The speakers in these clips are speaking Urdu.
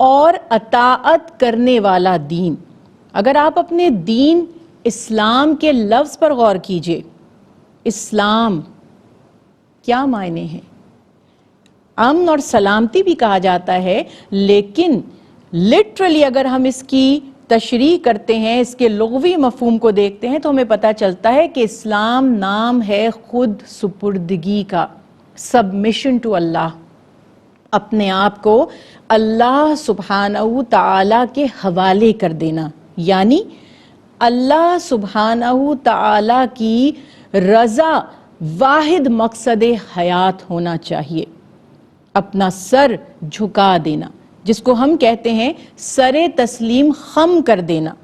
اور اطاعت کرنے والا دین۔ اگر آپ اپنے دین اسلام کے لفظ پر غور کیجئے، اسلام کیا معنی ہے؟ امن اور سلامتی بھی کہا جاتا ہے، لیکن لٹرلی اگر ہم اس کی تشریح کرتے ہیں، اس کے لغوی مفہوم کو دیکھتے ہیں تو ہمیں پتہ چلتا ہے کہ اسلام نام ہے خود سپردگی کا، سبمیشن ٹو اللہ، اپنے آپ کو اللہ سبحانہ تعالی کے حوالے کر دینا، یعنی اللہ سبحانہ تعالی کی رضا واحد مقصد حیات ہونا چاہیے، اپنا سر جھکا دینا، جس کو ہم کہتے ہیں سر تسلیم خم کر دینا،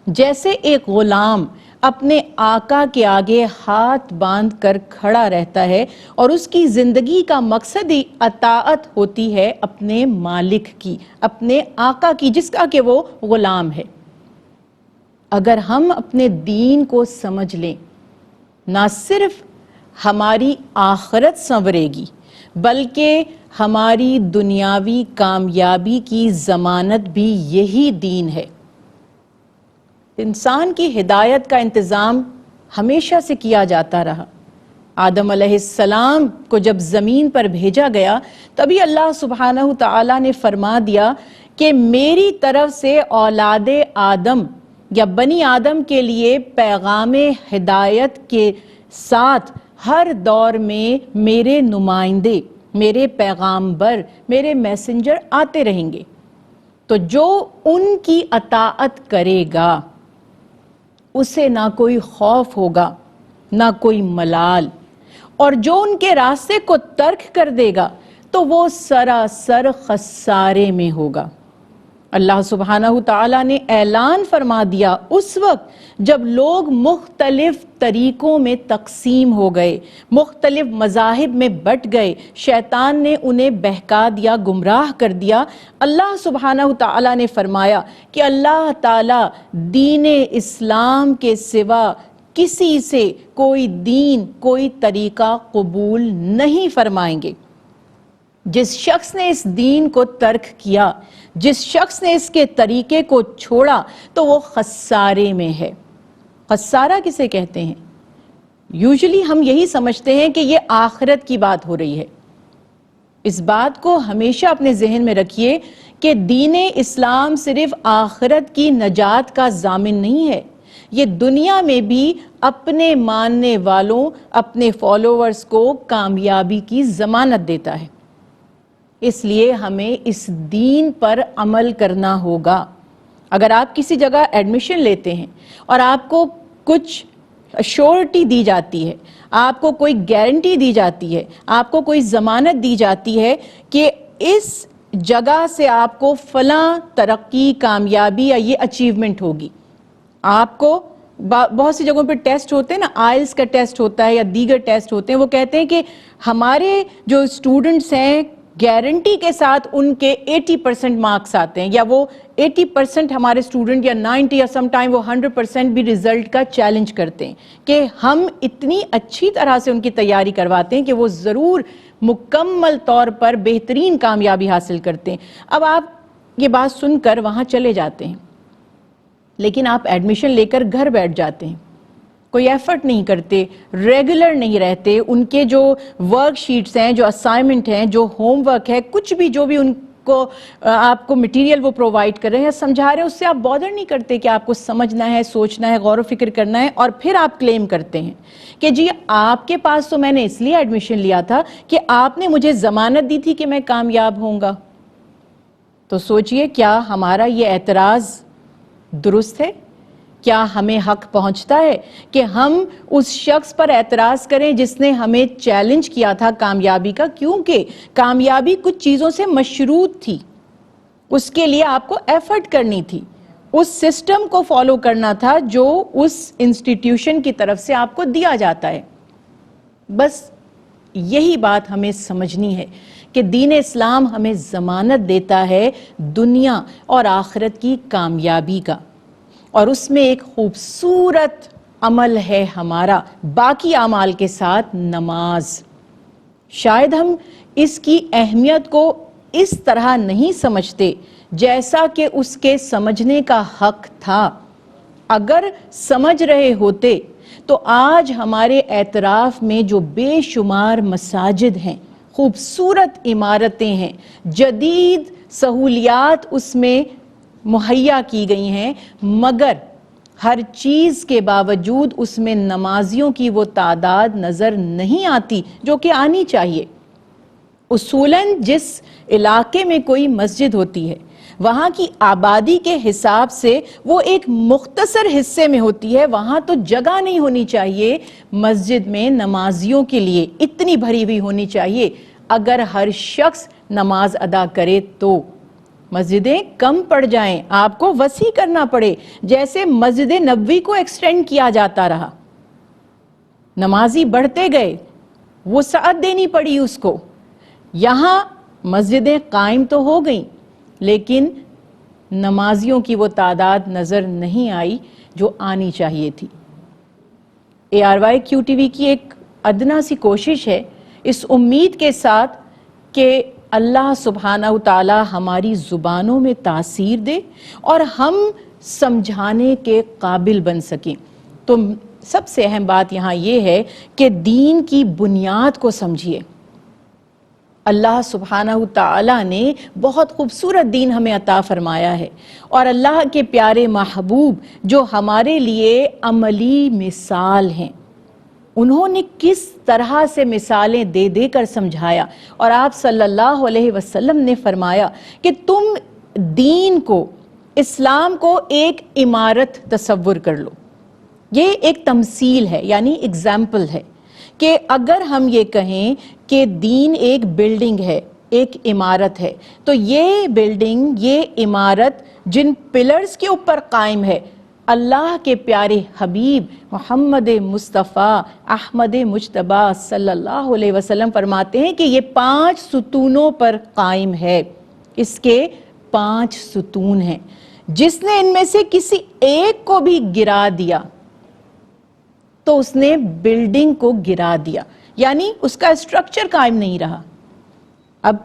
جیسے ایک غلام اپنے آقا کے آگے ہاتھ باندھ کر کھڑا رہتا ہے اور اس کی زندگی کا مقصد ہی اطاعت ہوتی ہے اپنے مالک کی، اپنے آقا کی، جس کا کہ وہ غلام ہے۔ اگر ہم اپنے دین کو سمجھ لیں، نہ صرف ہماری آخرت سنورے گی بلکہ ہماری دنیاوی کامیابی کی ضمانت بھی یہی دین ہے۔ انسان کی ہدایت کا انتظام ہمیشہ سے کیا جاتا رہا۔ آدم علیہ السلام کو جب زمین پر بھیجا گیا تبھی اللہ سبحانہ تعالیٰ نے فرما دیا کہ میری طرف سے اولاد آدم یا بنی آدم کے لیے پیغام ہدایت کے ساتھ ہر دور میں میرے نمائندے، میرے پیغامبر، میرے میسنجر آتے رہیں گے، تو جو ان کی اطاعت کرے گا اسے نہ کوئی خوف ہوگا، نہ کوئی ملال، اور جو ان کے راستے کو ترک کر دے گا تو وہ سراسر خسارے میں ہوگا۔ اللہ سبحانہ تعالیٰ نے اعلان فرما دیا اس وقت جب لوگ مختلف طریقوں میں تقسیم ہو گئے، مختلف مذاہب میں بٹ گئے، شیطان نے انہیں بہکا دیا، گمراہ کر دیا۔ اللہ سبحانہ تعالیٰ نے فرمایا کہ اللہ تعالیٰ دین اسلام کے سوا کسی سے کوئی دین، کوئی طریقہ قبول نہیں فرمائیں گے۔ جس شخص نے اس دین کو ترک کیا، جس شخص نے اس کے طریقے کو چھوڑا تو وہ خسارے میں ہے۔ خسارہ کسے کہتے ہیں؟ یوزلی ہم یہی سمجھتے ہیں کہ یہ آخرت کی بات ہو رہی ہے۔ اس بات کو ہمیشہ اپنے ذہن میں رکھیے کہ دین اسلام صرف آخرت کی نجات کا ضامن نہیں ہے، یہ دنیا میں بھی اپنے ماننے والوں، اپنے فالوورز کو کامیابی کی ضمانت دیتا ہے۔ اس لیے ہمیں اس دین پر عمل کرنا ہوگا۔ اگر آپ کسی جگہ ایڈمیشن لیتے ہیں اور آپ کو کچھ ایشورٹی دی جاتی ہے، آپ کو کوئی گارنٹی دی جاتی ہے، آپ کو کوئی ضمانت دی جاتی ہے کہ اس جگہ سے آپ کو فلاں ترقی، کامیابی یا یہ اچیومنٹ ہوگی، آپ کو بہت سی جگہوں پہ ٹیسٹ ہوتے ہیں نا، آئلس کا ٹیسٹ ہوتا ہے یا دیگر ٹیسٹ ہوتے ہیں، وہ کہتے ہیں کہ ہمارے جو اسٹوڈنٹس ہیں گارنٹی کے ساتھ ان کے 80% مارکس آتے ہیں، یا وہ 80% ہمارے اسٹوڈنٹ یا 90 یا سم ٹائم وہ 100% بھی رزلٹ کا چیلنج کرتے ہیں کہ ہم اتنی اچھی طرح سے ان کی تیاری کرواتے ہیں کہ وہ ضرور مکمل طور پر بہترین کامیابی حاصل کرتے ہیں۔ اب آپ یہ بات سن کر وہاں چلے جاتے ہیں، لیکن آپ ایڈمیشن لے کر گھر بیٹھ جاتے ہیں، کوئی ایفرٹ نہیں کرتے، ریگولر نہیں رہتے، ان کے جو ورک شیٹس ہیں، جو اسائنمنٹ ہیں، جو ہوم ورک ہے، کچھ بھی جو بھی ان کو آپ کو مٹیریل وہ پرووائڈ کر رہے ہیں یا سمجھا رہے ہیں، اس سے آپ بادر نہیں کرتے کہ آپ کو سمجھنا ہے، سوچنا ہے، غور و فکر کرنا ہے، اور پھر آپ کلیم کرتے ہیں کہ جی آپ کے پاس تو میں نے اس لیے ایڈمیشن لیا تھا کہ آپ نے مجھے ضمانت دی تھی کہ میں کامیاب ہوں گا۔ تو سوچئے کیا ہمارا یہ اعتراض درست ہے؟ کیا ہمیں حق پہنچتا ہے کہ ہم اس شخص پر اعتراض کریں جس نے ہمیں چیلنج کیا تھا کامیابی کا؟ کیونکہ کامیابی کچھ چیزوں سے مشروط تھی، اس کے لیے آپ کو ایفرٹ کرنی تھی، اس سسٹم کو فالو کرنا تھا جو اس انسٹیٹیوشن کی طرف سے آپ کو دیا جاتا ہے۔ بس یہی بات ہمیں سمجھنی ہے کہ دین اسلام ہمیں ضمانت دیتا ہے دنیا اور آخرت کی کامیابی کا، اور اس میں ایک خوبصورت عمل ہے ہمارا باقی اعمال کے ساتھ، نماز۔ شاید ہم اس کی اہمیت کو اس طرح نہیں سمجھتے جیسا کہ اس کے سمجھنے کا حق تھا۔ اگر سمجھ رہے ہوتے تو آج ہمارے اعتراف میں جو بے شمار مساجد ہیں، خوبصورت عمارتیں ہیں، جدید سہولیات اس میں مہیا کی گئی ہیں، مگر ہر چیز کے باوجود اس میں نمازیوں کی وہ تعداد نظر نہیں آتی جو کہ آنی چاہیے۔ اصولاً جس علاقے میں کوئی مسجد ہوتی ہے وہاں کی آبادی کے حساب سے وہ ایک مختصر حصے میں ہوتی ہے، وہاں تو جگہ نہیں ہونی چاہیے مسجد میں نمازیوں کے لیے، اتنی بھری ہوئی ہونی چاہیے۔ اگر ہر شخص نماز ادا کرے تو مسجدیں کم پڑ جائیں، آپ کو وسیع کرنا پڑے، جیسے مسجد نبوی کو ایکسٹینڈ کیا جاتا رہا، نمازی بڑھتے گئے، وسعت دینی پڑی اس کو۔ یہاں مسجدیں قائم تو ہو گئیں لیکن نمازیوں کی وہ تعداد نظر نہیں آئی جو آنی چاہیے تھی۔ ARYQTV کی ایک ادنا سی کوشش ہے، اس امید کے ساتھ کہ اللہ سبحانہ وتعالی ہماری زبانوں میں تاثیر دے اور ہم سمجھانے کے قابل بن سکیں۔ تو سب سے اہم بات یہاں یہ ہے کہ دین کی بنیاد کو سمجھیے۔ اللہ سبحانہ وتعالی نے بہت خوبصورت دین ہمیں عطا فرمایا ہے، اور اللہ کے پیارے محبوب جو ہمارے لیے عملی مثال ہیں، انہوں نے کس طرح سے مثالیں دے دے کر سمجھایا، اور آپ صلی اللہ علیہ وسلم نے فرمایا کہ تم دین کو، اسلام کو ایک عمارت تصور کر لو۔ یہ ایک تمثیل ہے، یعنی اگزامپل ہے کہ اگر ہم یہ کہیں کہ دین ایک بلڈنگ ہے، ایک عمارت ہے، تو یہ بلڈنگ، یہ عمارت جن پلرز کے اوپر قائم ہے، اللہ کے پیارے حبیب محمد مصطفیٰ احمد مجتبیٰ صلی اللہ علیہ وسلم فرماتے ہیں کہ یہ 5 ستونوں پر قائم ہے۔ اس کے 5 ستون ہیں، جس نے ان میں سے کسی ایک کو بھی گرا دیا تو اس نے بلڈنگ کو گرا دیا، یعنی اس کا اسٹرکچر قائم نہیں رہا۔ اب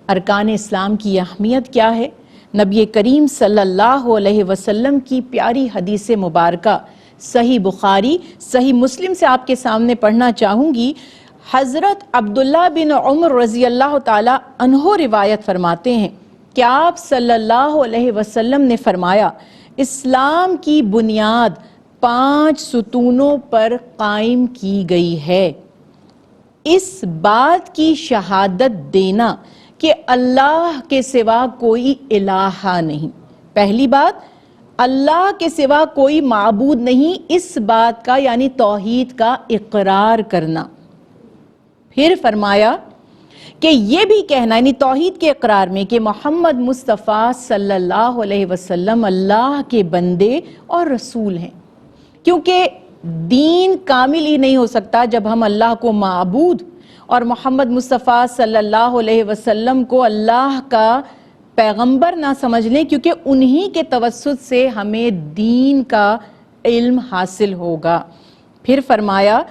ارکان اسلام کی اہمیت کیا ہے؟ نبی کریم صلی اللہ علیہ وسلم کی پیاری حدیث مبارکہ صحیح بخاری، صحیح مسلم سے آپ کے سامنے پڑھنا چاہوں گی۔ حضرت عبداللہ بن عمر رضی اللہ تعالی عنہ روایت فرماتے ہیں کہ آپ صلی اللہ علیہ وسلم نے فرمایا، اسلام کی بنیاد 5 ستونوں پر قائم کی گئی ہے۔ اس بات کی شہادت دینا کہ اللہ کے سوا کوئی الہ نہیں۔ پہلی بات، اللہ کے سوا کوئی معبود نہیں، اس بات کا یعنی توحید کا اقرار کرنا۔ پھر فرمایا کہ یہ بھی کہنا، یعنی توحید کے اقرار میں، کہ محمد مصطفیٰ صلی اللہ علیہ وسلم اللہ کے بندے اور رسول ہیں، کیونکہ دین کامل ہی نہیں ہو سکتا جب ہم اللہ کو معبود اور محمد مصطفیٰ صلی اللہ علیہ وسلم کو اللہ کا پیغمبر نہ سمجھ لیں، کیونکہ انہی کے توسط سے ہمیں دین کا علم حاصل ہوگا۔ پھر فرمایا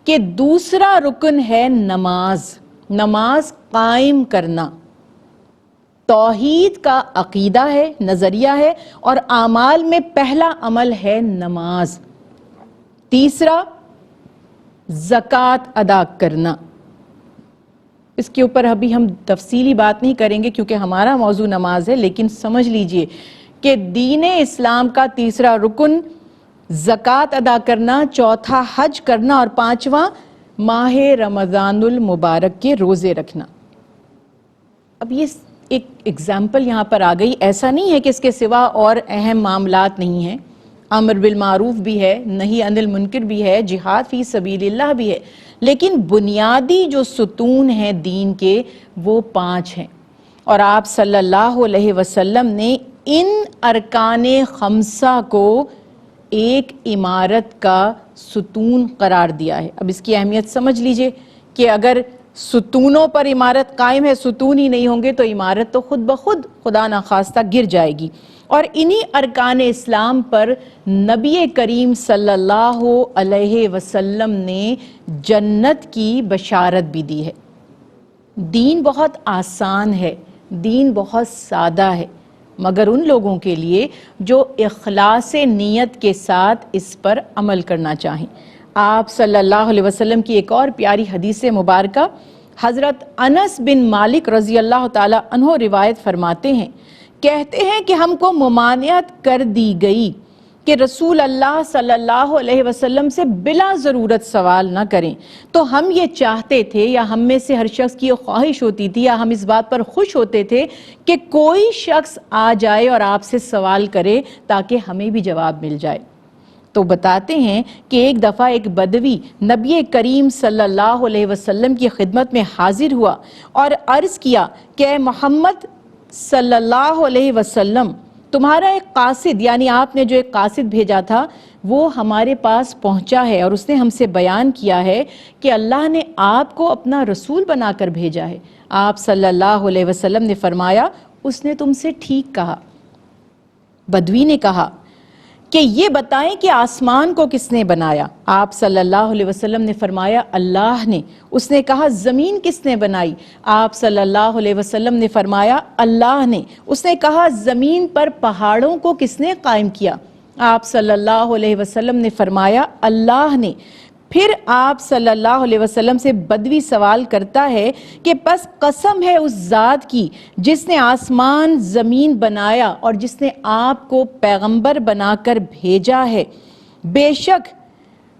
کہ دوسرا رکن ہے نماز، نماز قائم کرنا۔ توحید کا عقیدہ ہے، نظریہ ہے، اور اعمال میں پہلا عمل ہے نماز۔ تیسرا، زکوٰۃ ادا کرنا۔ اس کے اوپر ابھی ہم تفصیلی بات نہیں کریں گے کیونکہ ہمارا موضوع نماز ہے، لیکن سمجھ لیجئے کہ دین اسلام کا تیسرا رکن زکوٰۃ ادا کرنا، چوتھا حج کرنا، اور 5واں ماہ رمضان المبارک کے روزے رکھنا۔ اب یہ ایک اگزامپل یہاں پر آ گئی، ایسا نہیں ہے کہ اس کے سوا اور اہم معاملات نہیں ہیں، امر بالمعروف بھی ہے، نہی عن المنکر بھی ہے، جہاد فی سبیل اللہ بھی ہے، لیکن بنیادی جو ستون ہیں دین کے وہ 5 ہیں، اور آپ صلی اللہ علیہ وسلم نے ان ارکان 5 کو ایک عمارت کا ستون قرار دیا ہے۔ اب اس کی اہمیت سمجھ لیجئے کہ اگر ستونوں پر عمارت قائم ہے، ستون ہی نہیں ہوں گے تو عمارت تو خود بخود خدا نخواستہ گر جائے گی۔ اور انہی ارکان اسلام پر نبی کریم صلی اللہ علیہ وسلم نے جنت کی بشارت بھی دی ہے۔ دین بہت آسان ہے، دین بہت سادہ ہے، مگر ان لوگوں کے لیے جو اخلاص نیت کے ساتھ اس پر عمل کرنا چاہیں۔ آپ صلی اللہ علیہ وسلم کی ایک اور پیاری حدیث مبارکہ حضرت انس بن مالک رضی اللہ تعالی عنہ روایت فرماتے ہیں، کہتے ہیں کہ ہم کو ممانعت کر دی گئی کہ رسول اللہ صلی اللہ علیہ وسلم سے بلا ضرورت سوال نہ کریں، تو ہم یہ چاہتے تھے یا ہم میں سے ہر شخص کی یہ خواہش ہوتی تھی یا ہم اس بات پر خوش ہوتے تھے کہ کوئی شخص آ جائے اور آپ سے سوال کرے تاکہ ہمیں بھی جواب مل جائے۔ تو بتاتے ہیں کہ ایک دفعہ ایک بدوی نبی کریم صلی اللہ علیہ وسلم کی خدمت میں حاضر ہوا اور عرض کیا کہ اے محمد صلی اللہ علیہ وسلم، تمہارا ایک قاصد، یعنی آپ نے جو ایک قاصد بھیجا تھا وہ ہمارے پاس پہنچا ہے اور اس نے ہم سے بیان کیا ہے کہ اللہ نے آپ کو اپنا رسول بنا کر بھیجا ہے۔ آپ صلی اللہ علیہ وسلم نے فرمایا اس نے تم سے ٹھیک کہا۔ بدوی نے کہا کہ یہ بتائیں کہ آسمان کو کس نے بنایا؟ آپ صلی اللہ علیہ وسلم نے فرمایا اللہ نے۔ اس نے کہا زمین کس نے بنائی؟ آپ صلی اللہ علیہ وسلم نے فرمایا اللہ نے۔ اس نے کہا زمین پر پہاڑوں کو کس نے قائم کیا؟ آپ صلی اللہ علیہ وسلم نے فرمایا اللہ نے۔ پھر آپ صلی اللہ علیہ وسلم سے بدوی سوال کرتا ہے کہ پس قسم ہے اس ذات کی جس نے آسمان زمین بنایا اور جس نے آپ کو پیغمبر بنا کر بھیجا ہے، بے شک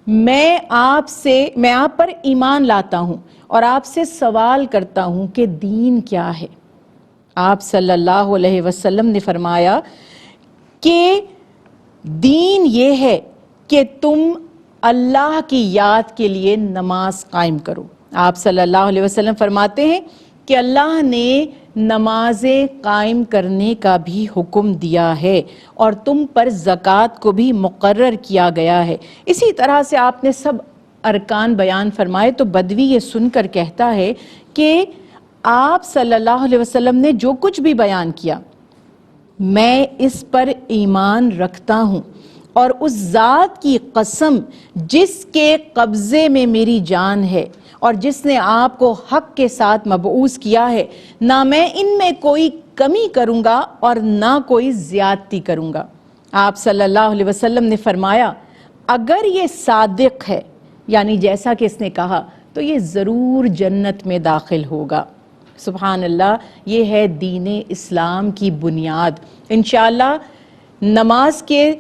میں آپ پر ایمان لاتا ہوں اور آپ سے سوال کرتا ہوں کہ دین کیا ہے؟ آپ صلی اللہ علیہ وسلم نے فرمایا کہ دین یہ ہے کہ تم اللہ کی یاد کے لیے نماز قائم کرو۔ آپ صلی اللہ علیہ وسلم فرماتے ہیں کہ اللہ نے نمازیں قائم کرنے کا بھی حکم دیا ہے اور تم پر زکوٰۃ کو بھی مقرر کیا گیا ہے۔ اسی طرح سے آپ نے سب ارکان بیان فرمائے تو بدوی یہ سن کر کہتا ہے کہ آپ صلی اللہ علیہ وسلم نے جو کچھ بھی بیان کیا میں اس پر ایمان رکھتا ہوں، اور اس ذات کی قسم جس کے قبضے میں میری جان ہے اور جس نے آپ کو حق کے ساتھ مبعوث کیا ہے، نہ میں ان میں کوئی کمی کروں گا اور نہ کوئی زیادتی کروں گا۔ آپ صلی اللہ علیہ وسلم نے فرمایا اگر یہ صادق ہے، یعنی جیسا کہ اس نے کہا، تو یہ ضرور جنت میں داخل ہوگا۔ سبحان اللہ، یہ ہے دین اسلام کی بنیاد۔ انشاءاللہ نماز کے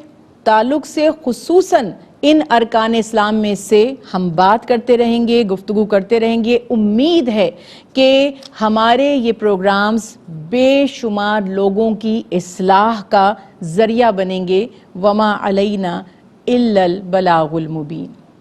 تعلق سے خصوصاً ان ارکان اسلام میں سے ہم بات کرتے رہیں گے، گفتگو کرتے رہیں گے۔ امید ہے کہ ہمارے یہ پروگرامز بے شمار لوگوں کی اصلاح کا ذریعہ بنیں گے۔ وما علینا الا البلاغ المبین۔